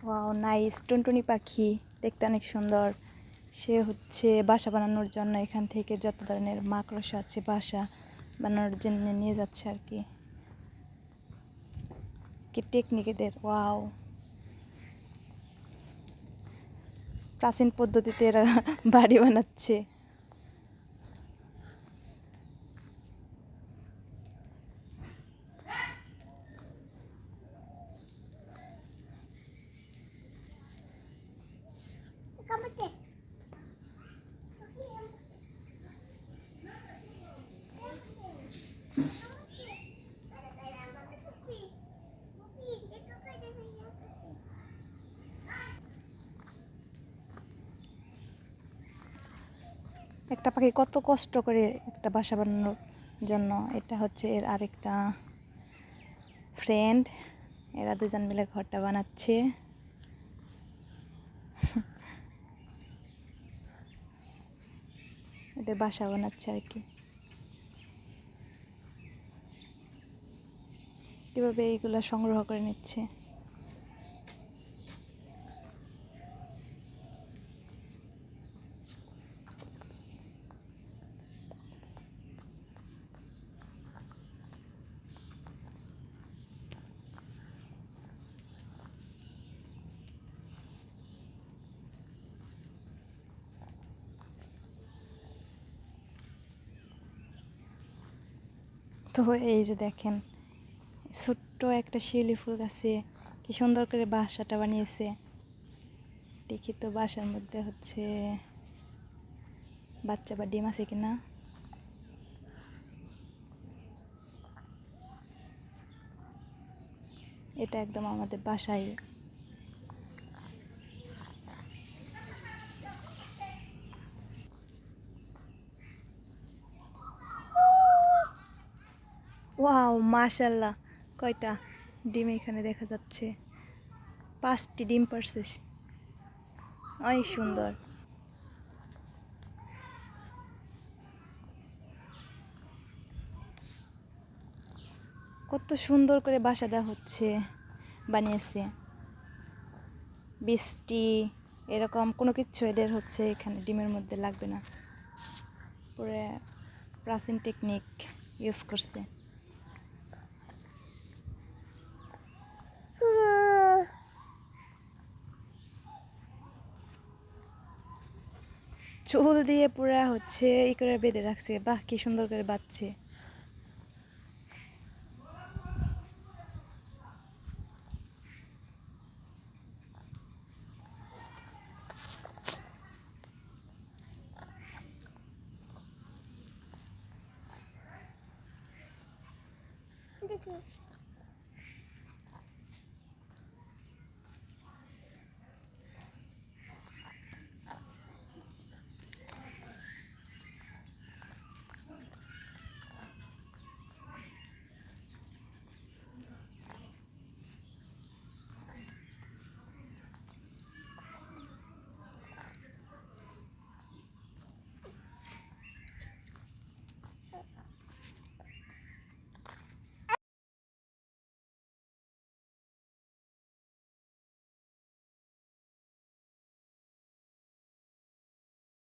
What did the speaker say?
Wow nice, টুনটুনি পাখি দেখতে অনেক সুন্দর। সে হচ্ছে বাসা বানানোর জন্য এখান থেকে যত ধরনের মাকড়সা আছে বাসা বানানোর জন্য নিয়ে যাচ্ছে আর কি। কি টেকনিক এদের, ওয়াও। প্রাচীন পদ্ধতিতে এরা বাড়ি বানাচ্ছে। একটা পাখি কত কষ্ট করে একটা বাসা বানানোর জন্য। এটা হচ্ছে এর আরেকটা ফ্রেন্ড, এরা দুজন মিলে ঘরটা বানাচ্ছে। এদের বাসা বানাচ্ছে আর কি। কীভাবে এইগুলো সংগ্রহ করে নিচ্ছে। তো এই যে দেখেন, ছোট্ট একটা শিউলি ফুল গাছে কি সুন্দর করে বাসাটা বানিয়েছে। দেখি তো বাসার মধ্যে হচ্ছে বাচ্চা বা ডিম আছে কিনা। এটা একদম আমাদের বাসায়। ওয়াও মাশাআল্লাহ, কয়টা ডিম এখানে দেখা যাচ্ছে। 5টি ডিম পারছে, অনেক সুন্দর। কত সুন্দর করে বাসাটা হচ্ছে বানিয়েছে। বৃষ্টি এরকম কোনো কিছু এদের হচ্ছে এখানে ডিমের মধ্যে লাগবে না। পুরো প্রাচীন টেকনিক ইউজ করছে। চুল দিয়ে পুরা হচ্ছে ই করে বেঁধে রাখছে। বাহ, কি সুন্দর করে বাঁধছে। দেখি